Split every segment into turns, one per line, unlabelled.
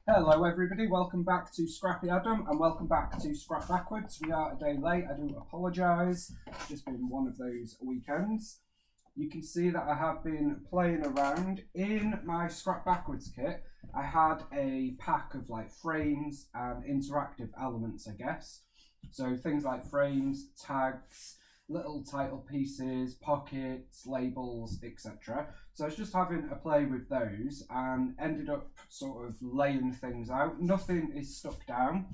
Hello everybody, welcome back to Scrappy Adam and welcome back to Scrap Backwards. We are a day late, I do apologise, it's just been one of those weekends. You can see that I have been playing around. In my Scrap Backwards kit, I had a pack of like frames and interactive elements, I guess. So things like frames, tags, little title pieces, pockets, labels, etc. So I was just having a play with those and ended up sort of laying things out. Nothing is stuck down.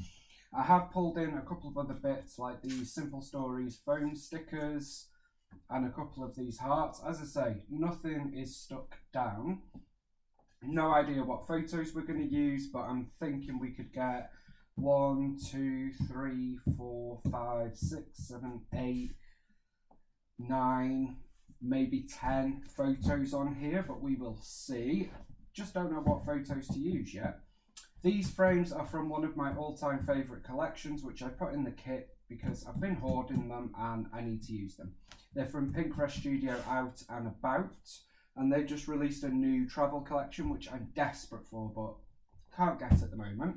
I have pulled in a couple of other bits like these Simple Stories phone stickers and a couple of these hearts. As I say, nothing is stuck down. No idea what photos we're going to use, but I'm thinking we could get 1, 2, 3, 4, 5, 6, 7, 8, 9, maybe 10 photos on here, but we will see. Just don't know what photos to use yet. These frames are from one of my all-time favourite collections, which I put in the kit because I've been hoarding them and I need to use them. They're from Pinkfresh Studio Out and About, and they've just released a new travel collection, which I'm desperate for, but can't get at the moment.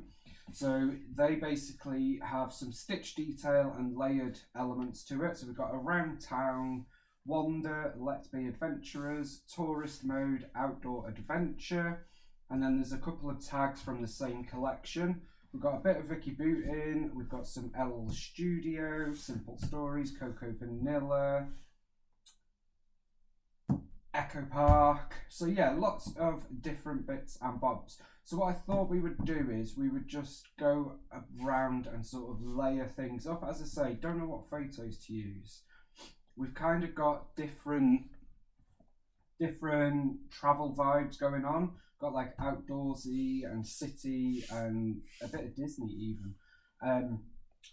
So they basically have some stitch detail and layered elements to it. So we've got Around Town, Wander, Let's Be Adventurers, Tourist Mode, Outdoor Adventure, and then there's a couple of tags from the same collection. We've got a bit of Vicky Bootin, we've got some L Studio, Simple Stories, Coco Vanilla, Echo Park. So yeah, lots of different bits and bobs. So what I thought we would do is we would just go around and sort of layer things up. As I say, don't know what photos to use. We've kind of got different travel vibes going on. Got like outdoorsy and city and a bit of Disney even.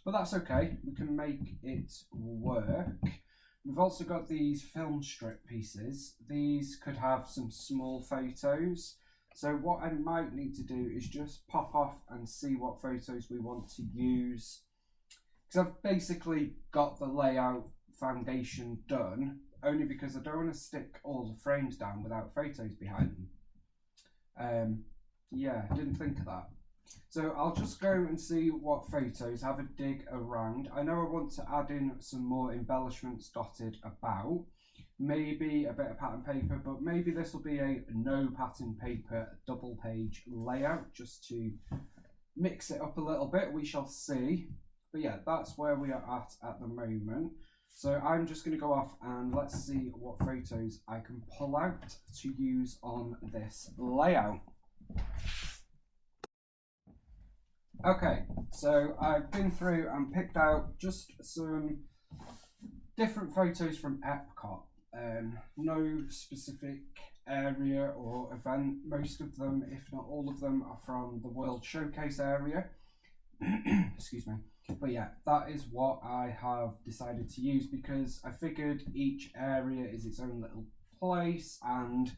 But that's okay. We can make it work. We've also got these film strip pieces. These could have some small photos. So what I might need to do is just pop off and see what photos we want to use. Because I've basically got the layout foundation done, only because I don't want to stick all the frames down without photos behind them. Yeah, didn't think of that. So I'll just go and see what photos, have a dig around. I know I want to add in some more embellishments dotted about. Maybe a bit of pattern paper, but maybe this will be a no pattern paper double page layout just to mix it up a little bit. We shall see. But yeah, that's where we are at the moment. So I'm just going to go off and let's see what photos I can pull out to use on this layout. Okay, so I've been through and picked out just some different photos from Epcot. No specific area or event. Most of them, if not all of them, are from the World Showcase area. Excuse me. But yeah, that is what I have decided to use because I figured each area is its own little place and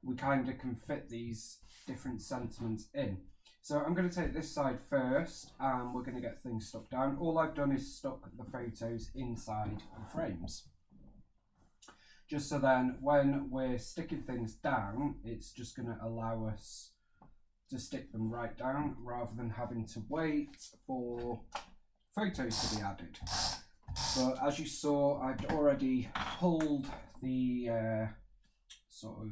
we kind of can fit these different sentiments in. So I'm going to take this side first and we're going to get things stuck down. All I've done is stuck the photos inside the frames. Just so then when we're sticking things down, it's just going to allow us to stick them right down rather than having to wait for photos to be added. But as you saw, I'd already pulled the sort of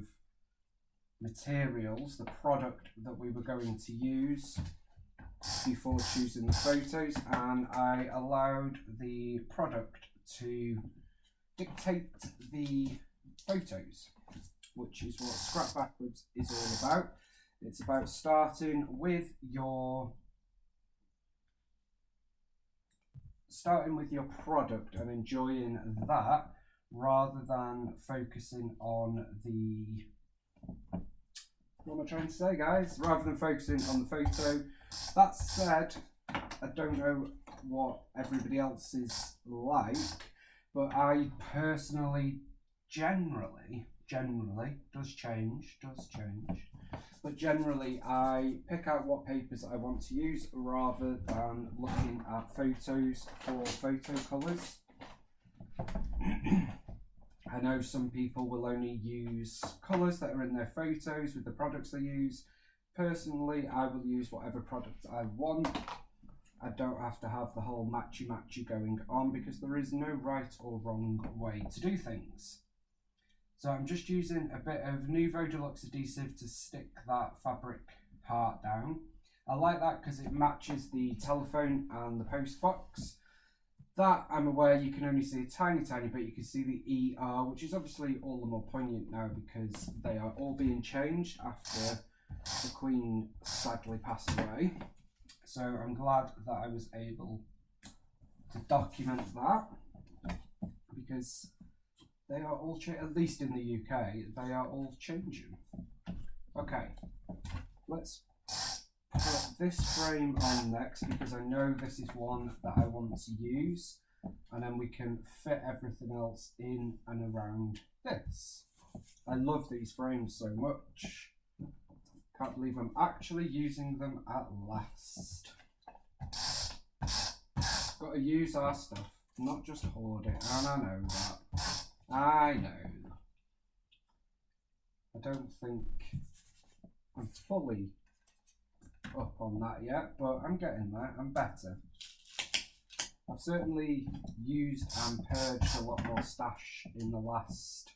materials, the product that we were going to use before choosing the photos, and I allowed the product to dictate the photos, which is what Scrap Backwards is all about. It's about starting with your product and enjoying that rather than focusing on the what am I trying to say, guys? Rather than focusing on the photo. That said, I don't know what everybody else is like, but I personally generally does change, but generally I pick out what papers I want to use rather than looking at photos for photo colours. I know some people will only use colours that are in their photos with the products they use. personally, I will use whatever product I want. I don't have to have the whole matchy going on because there is no right or wrong way to do things. So I'm just using a bit of Nuvo Deluxe adhesive to stick that fabric part down. I like that because it matches the telephone and the post box. That, I'm aware, you can only see a tiny bit. You can see the ER, which is obviously all the more poignant now because they are all being changed after the Queen sadly passed away. So I'm glad that I was able to document that because they are all, at least in the UK, they are all changing. Okay, let's put this frame on next because I know this is one that I want to use, and then we can fit everything else in and around this. I love these frames so much. Can't believe I'm actually using them at last. Got to use our stuff, not just hoard it, and I know that. I know. I don't think I'm fully up on that yet, but I'm getting there. I'm better. I've certainly used and purged a lot more stash in the last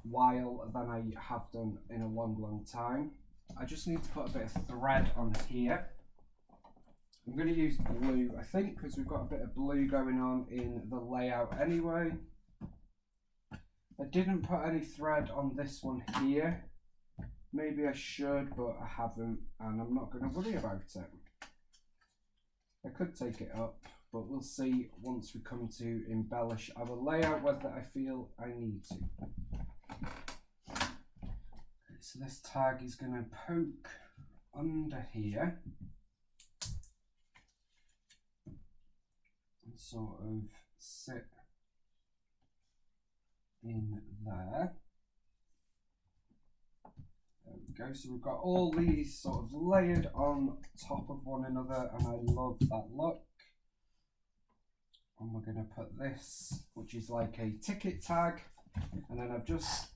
while than I have done in a long time. I just need to put a bit of thread on here. I'm going to use blue, I think, because we've got a bit of blue going on in the layout anyway. I didn't put any thread on this one here. Maybe I should, but I haven't, and I'm not going to worry about it. I could take it up, but we'll see once we come to embellish our layout whether I feel I need to. So this tag is going to poke under here and sort of sit in there. There we go. So we've got all these sort of layered on top of one another, and I love that look. And we're going to put this, which is like a ticket tag, and then I've just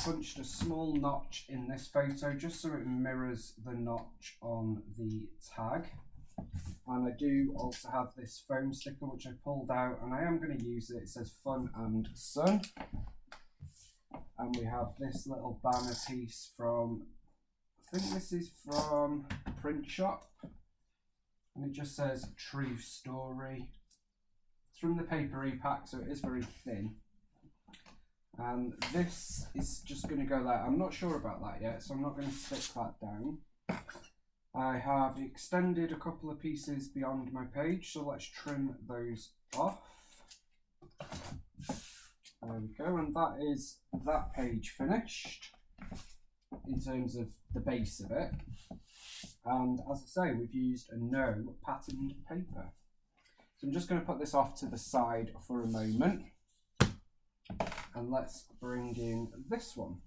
punched a small notch in this photo just so it mirrors the notch on the tag. And I do also have this foam sticker which I pulled out, and I am going to use it. It says Fun and Sun. And we have this little banner piece from, I think this is from Print Shop, and it just says True Story. It's from the Paper E-Pack, so it is very thin. And this is just going to go there. I'm not sure about that yet, so I'm not going to stick that down. I have extended a couple of pieces beyond my page, so let's trim those off. There we go, and that is that page finished in terms of the base of it. And as I say, we've used a no patterned paper. So I'm just going to put this off to the side for a moment. And let's bring in this one.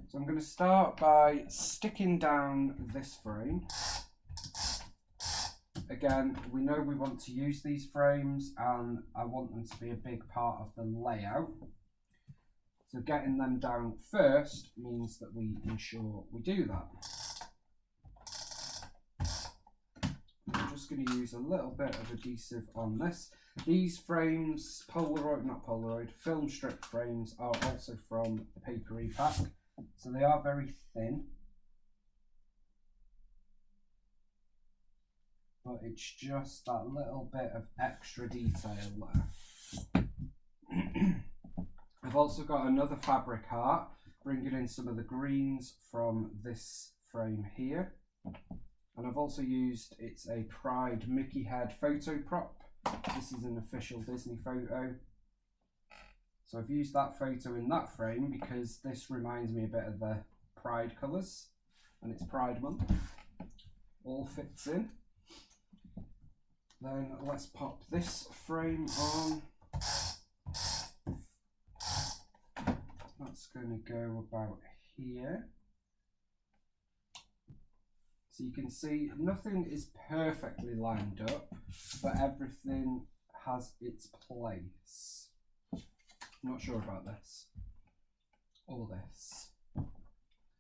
So I'm going to start by sticking down this frame. Again, we know we want to use these frames and I want them to be a big part of the layout. So getting them down first means that we ensure we do that. I'm just going to use a little bit of adhesive on this. These frames, film strip frames, are also from the Paper E-Pack, so they are very thin. But it's just that little bit of extra detail there. I've also got another fabric art, bringing in some of the greens from this frame here. And I've also used, it's a Pride Mickey head photo prop. This is an official Disney photo. So I've used that photo in that frame because this reminds me a bit of the Pride colours. And it's Pride month. All fits in. Then let's pop this frame on. That's going to go about here. So you can see nothing is perfectly lined up, but everything has its place. I'm not sure about this or this.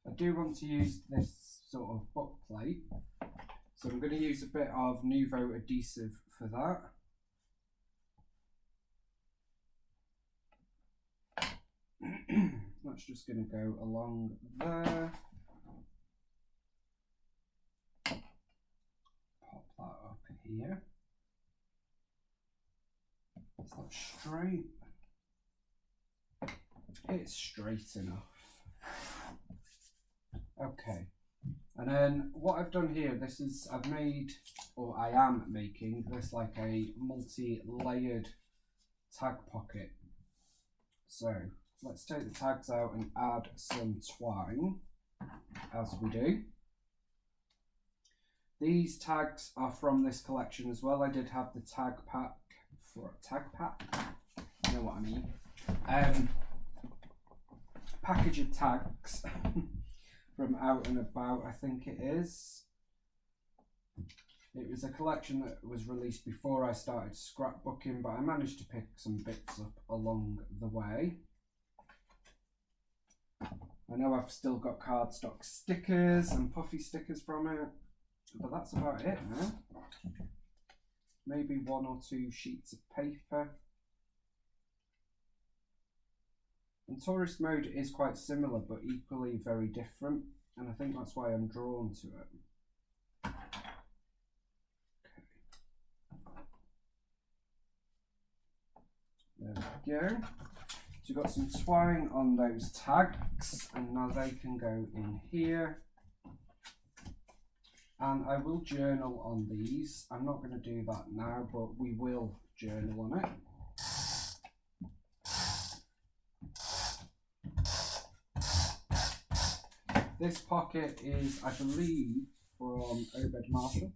I do want to use this sort of book plate, so I'm going to use a bit of Nuvo adhesive for that. That's just going to go along there. Pop that up here. Is that straight? It's straight enough. Okay. And then what I've done here, I've made, or I am making, this like a multi-layered tag pocket. So let's take the tags out and add some twine, as we do. These tags are from this collection as well. I did have the tag pack, you know what I mean, package of tags from Out and About, I think it is. It was a collection that was released before I started scrapbooking, but I managed to pick some bits up along the way. I know I've still got cardstock stickers and puffy stickers from it, but that's about it now. Maybe 1 or 2 sheets of paper. And Tourist Mode is quite similar, but equally very different, and I think that's why I'm drawn to it. Okay. There we go. So we've got some twine on those tags, and now they can go in here. And I will journal on these. I'm not going to do that now, but we will journal on it. This pocket is, I believe, from Obed Marshall.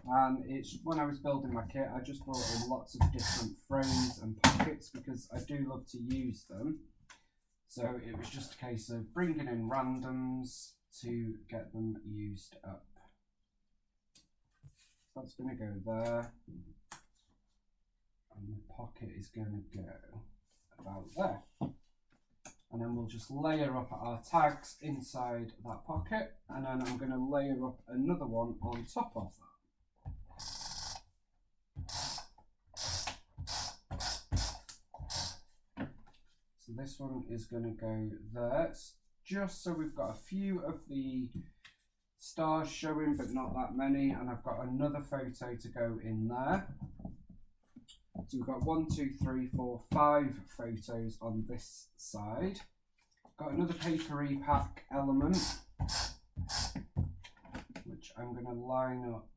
And it's when I was building my kit, I just brought in lots of different frames and pockets because I do love to use them. So it was just a case of bringing in randoms to get them used up. So that's going to go there. And the pocket is going to go about there. And then we'll just layer up our tags inside that pocket, and then I'm going to layer up another one on top of that. So this one is going to go there, just so we've got a few of the stars showing, but not that many, and I've got another photo to go in there. So we've got 1, 2, 3, 4, 5 photos on this side. Got another papery pack element, which I'm going to line up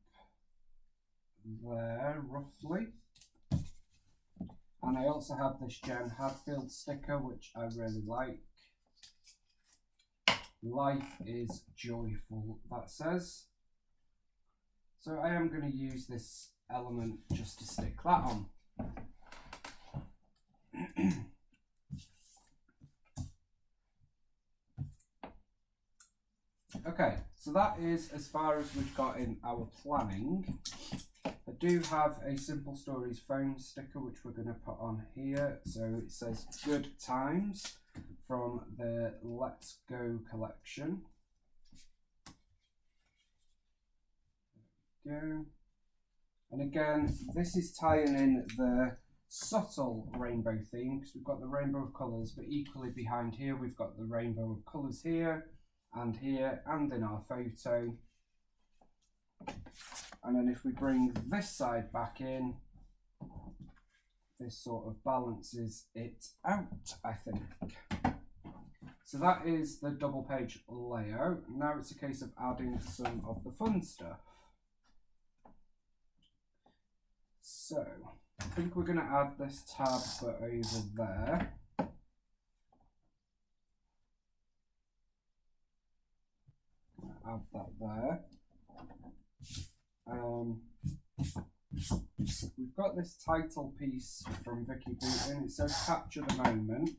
there roughly. And I also have this Jen Hadfield sticker, which I really like. Life is joyful, that says. So I am going to use this element just to stick that on. Okay, so that is as far as we've got in our planning. I do have a Simple Stories phone sticker which we're going to put on here. So it says Good Times from the Let's Go collection. There we go. And again, this is tying in the subtle rainbow theme because we've got the rainbow of colours, but equally behind here we've got the rainbow of colours here and in our photo. And then if we bring this side back in, this sort of balances it out, I think. So that is the double page layout. Now it's a case of adding some of the fun stuff. So I think we're going to add this tab but over there. Add that there. We've got this title piece from Vicky Booten. It says Capture the Moment.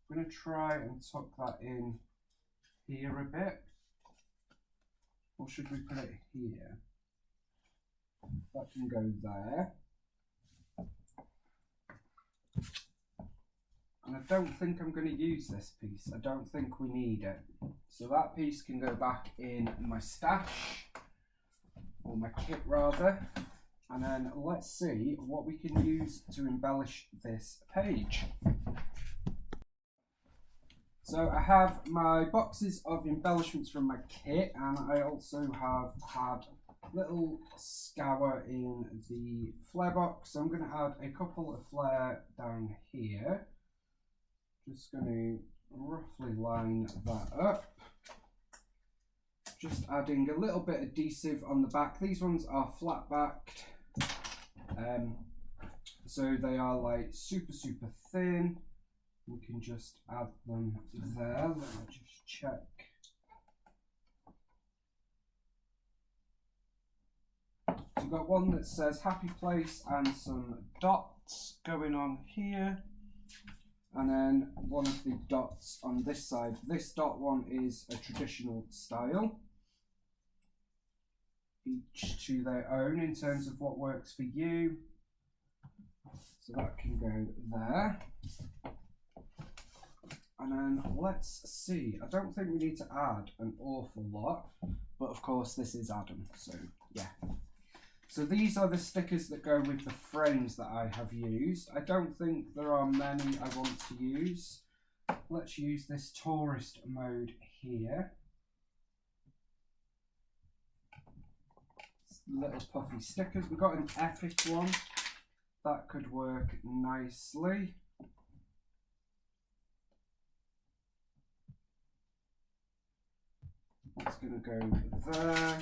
I'm going to try and tuck that in here a bit. Or should we put it here? That can go there. And I don't think I'm going to use this piece. I don't think we need it. So that piece can go back in my stash, or my kit rather. And then let's see what we can use to embellish this page. So I have my boxes of embellishments from my kit, and I also have had little scour in the flare box. So I'm going to add a couple of flare down here. Just going to roughly line that up. Just adding a little bit of adhesive on the back. These ones are flat backed, so they are like super thin. We can just add them there. Let me just check. So we've got one that says Happy Place and some dots going on here. And then one of the dots on this side. This dot one is a traditional style. Each to their own in terms of what works for you. So that can go there. And then let's see. I don't think we need to add an awful lot, but of course this is Adam, so yeah. So these are the stickers that go with the frames that I have used. I don't think there are many I want to use. Let's use this tourist mode here. Little puffy stickers. We've got an epic one. That could work nicely. That's going to go there.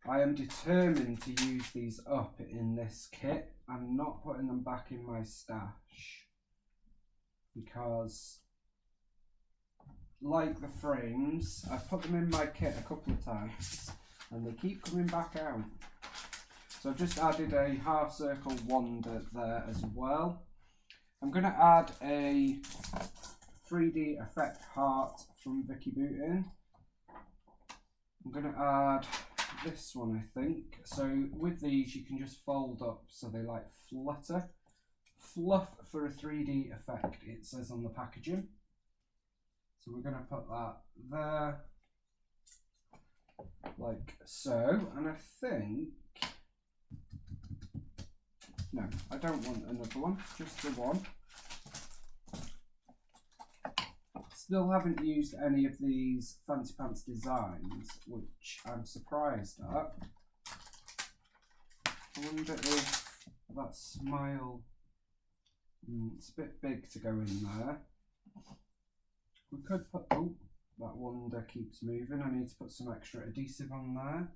I am determined to use these up in this kit. I'm not putting them back in my stash because, like the frames, I've put them in my kit a couple of times and they keep coming back out. So I've just added a half circle wander there as well. I'm going to add a 3D effect heart from Vicky Boutin. I'm going to add this one, I think. So with these you can just fold up so they like flutter. Fluff for a 3D effect, it says on the packaging. So we're going to put that there, like so. And I think, no, I don't want another one, just the one. Still haven't used any of these Fancy Pants designs, which I'm surprised at. I wonder if that smile, it's a bit big to go in there. We could put, oh, that wander keeps moving. I need to put some extra adhesive on there.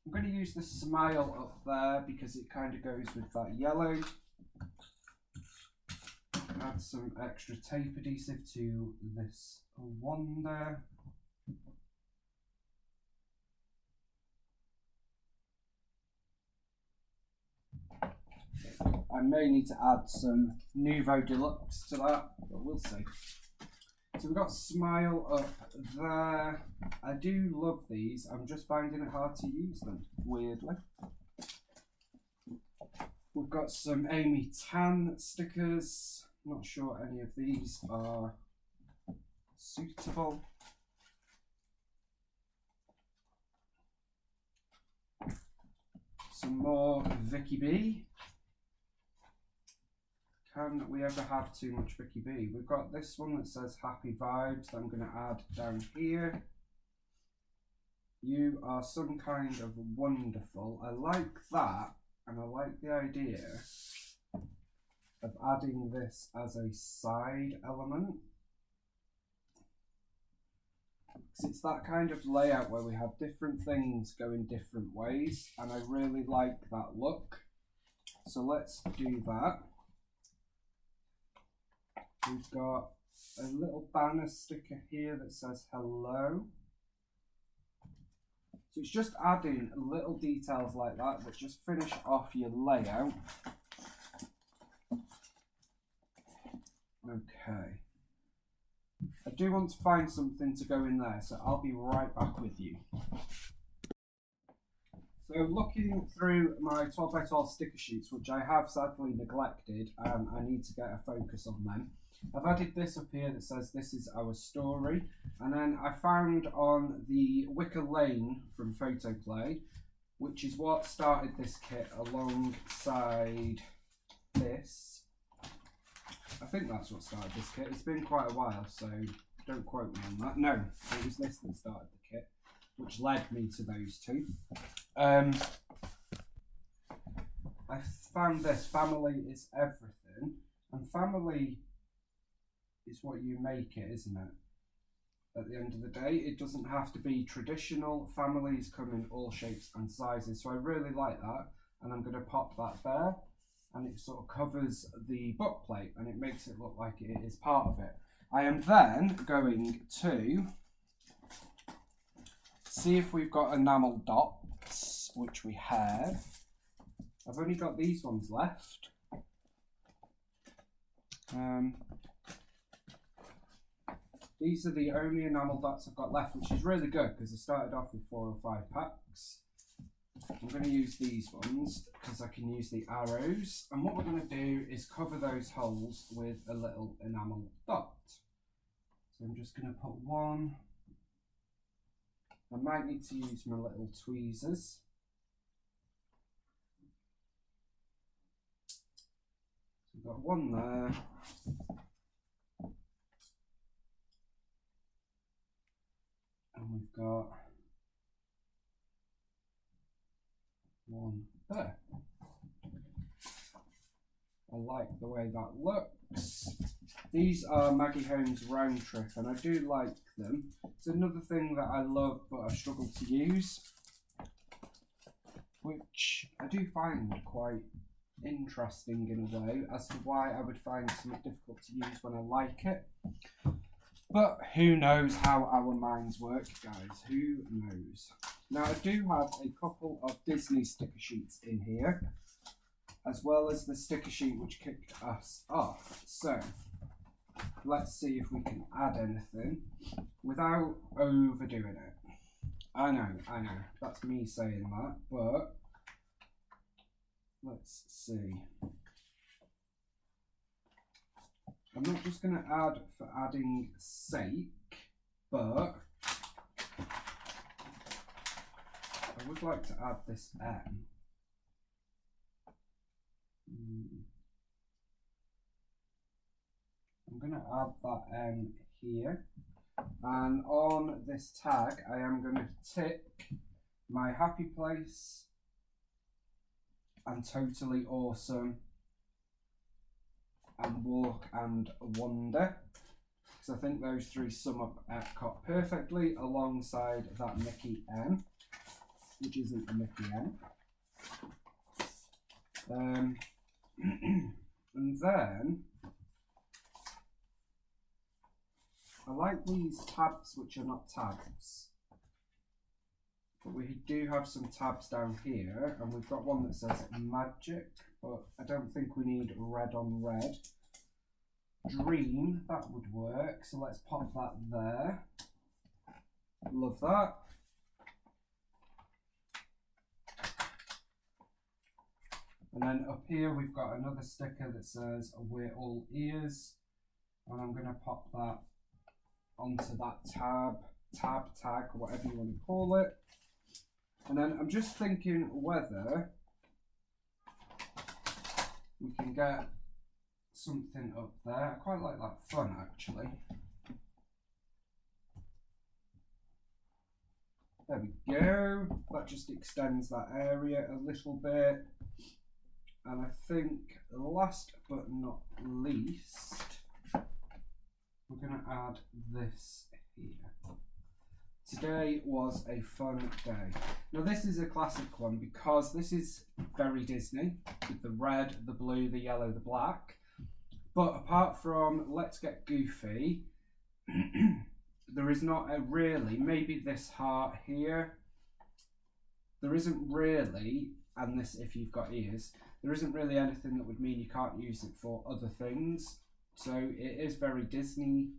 I'm going to use the smile up there because it kind of goes with that yellow. Add some extra tape adhesive to this wander. I may need to add some Nouveau Deluxe to that, but we'll see. So we've got smile up there. I do love these. I'm just finding it hard to use them, weirdly. We've got some Amy Tan stickers. Not sure any of these are suitable. Some more Vicky B. Can we ever have too much Vicky B? We've got this one that says Happy Vibes that I'm going to add down here. You are some kind of wonderful. I like that, and I like the idea of adding this as a side element. Because it's that kind of layout where we have different things going different ways, and I really like that look. So let's do that. We've got a little banner sticker here that says hello. So it's just adding little details like that that just finish off your layout. Okay. I do want to find something to go in there, so I'll be right back with you. So looking through my 12x12 sticker sheets, which I have sadly neglected, I need to get a focus on them. I've added this up here that says this is our story, and then I found on the Wicker Lane from Photoplay, which is what started this kit alongside this. I think that's what started this kit. It's been quite a while, so don't quote me on that. No, it was this that started the kit, which led me to those two. I found this, family is everything, and family is what you make it, isn't it? At the end of the day, it doesn't have to be traditional. Families come in all shapes and sizes, so I really like that, and I'm going to pop that there, and it sort of covers the book plate, and it makes it look like it is part of it. I am then going to see if we've got enamel dots, which we have. I've only got these ones left. These are the only enamel dots I've got left, which is really good because I started off with 4 or 5 packs. I'm going to use these ones because I can use the arrows. And what we're going to do is cover those holes with a little enamel dot. So I'm just going to put one. I might need to use my little tweezers. So we've got one there. And we've got one there. I like the way that looks. These are Maggie Holmes Round Trip, and I do like them. It's another thing that I love but I struggle to use, which I do find quite interesting in a way as to why I would find something difficult to use when I like it. But who knows how our minds work, guys? Who knows? Now, I do have a couple of Disney sticker sheets in here, as well as the sticker sheet which kicked us off. So, let's see if we can add anything without overdoing it. I know, that's me saying that, but let's see. I'm not just going to add for adding sake, but I would like to add this M. I'm going to add that M here, and on this tag I am going to tick my happy place and totally awesome and walk and wonder, because I think those three sum up Epcot perfectly alongside that Mickey M, which isn't a Mickey M. And then I like these tabs which are not tabs, but we do have some tabs down here, and we've got one that says magic, but I don't think we need red on red. Dream, that would work, so let's pop that there. Love that. And then up here we've got another sticker that says we're all ears, and I'm going to pop that onto that tag, whatever you want to call it. And then I'm just thinking whether we can get something up there. I quite like that fun, actually. There we go. That just extends that area a little bit. And I think last but not least, we're going to add this here. Today was a fun day. Now this is a classic one because this is very Disney, with the red, the blue, the yellow, the black. But apart from Let's Get Goofy, there is not a really, maybe this heart here, there isn't really, and this if you've got ears, there isn't really anything that would mean you can't use it for other things. So it is very Disney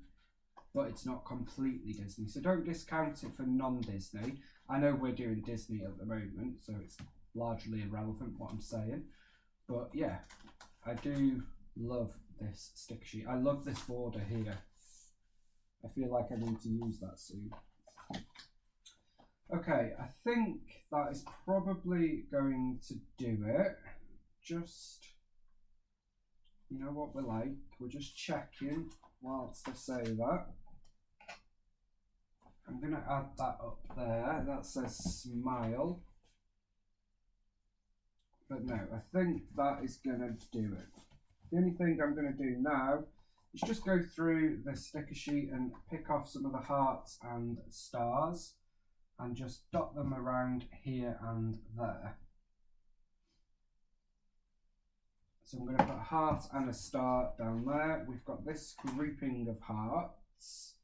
but it's not completely Disney. So don't discount it for non-Disney. I know we're doing Disney at the moment, so it's largely irrelevant what I'm saying. But yeah, I do love this sticker sheet. I love this border here. I feel like I need to use that soon. Okay, I think that is probably going to do it. Just, you know what we're like, we're just checking whilst I say that. I'm going to add that up there. That says smile. But no, I think that is going to do it. The only thing I'm going to do now is just go through the sticker sheet and pick off some of the hearts and stars and just dot them around here and there. So I'm going to put a heart and a star down there. We've got this grouping of hearts,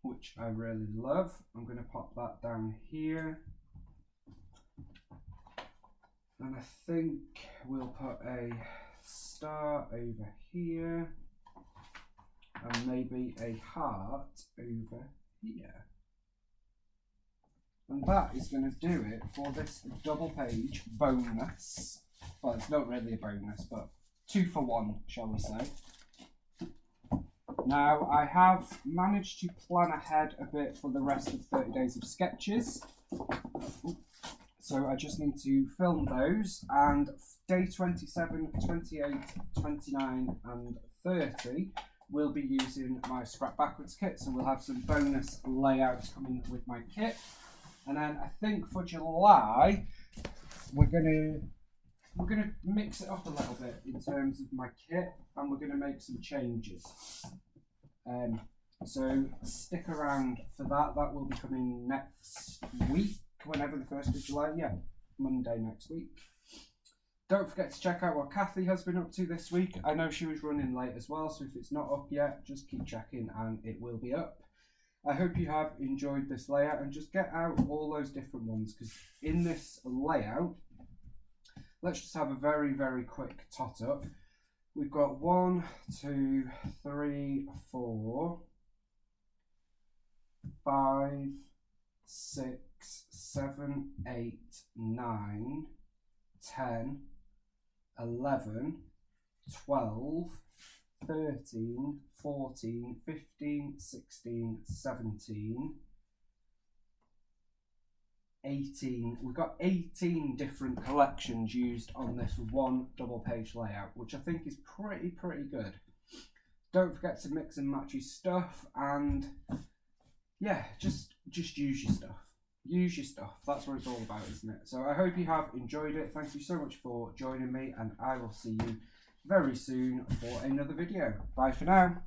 which I really love. I'm going to pop that down here. And I think we'll put a star over here and maybe a heart over here. And that is going to do it for this double page bonus. Well, it's not really a bonus, but 2 for 1, shall we say. Now, I have managed to plan ahead a bit for the rest of 30 Days of Sketches. So I just need to film those, and day 27, 28, 29 and 30 we'll be using my Scrap Backwards kit, so we'll have some bonus layouts coming with my kit. And then I think for July we're gonna mix it up a little bit in terms of my kit, and we're gonna make some changes. So stick around for that. That will be coming next week, whenever the 1st of July, yeah, Monday next week. Don't forget to check out what Kathy has been up to this week. I know she was running late as well, so if it's not up yet, just keep checking and it will be up. I hope you have enjoyed this layout, and just get out all those different ones, because in this layout, let's just have a very, very quick tot up. We've got 1, 2, 3, 4, 5, 6, 7, 8, 9, 10, 11, 12, 13, 14, 15, 16, 17, 18. We've got 18 different collections used on this one double page layout, which I think is pretty good. Don't forget to mix and match your stuff, and yeah, just use your stuff. Use your stuff. That's what it's all about, isn't it? So I hope you have enjoyed it. Thank you so much for joining me, and I will see you very soon for another video. Bye for now.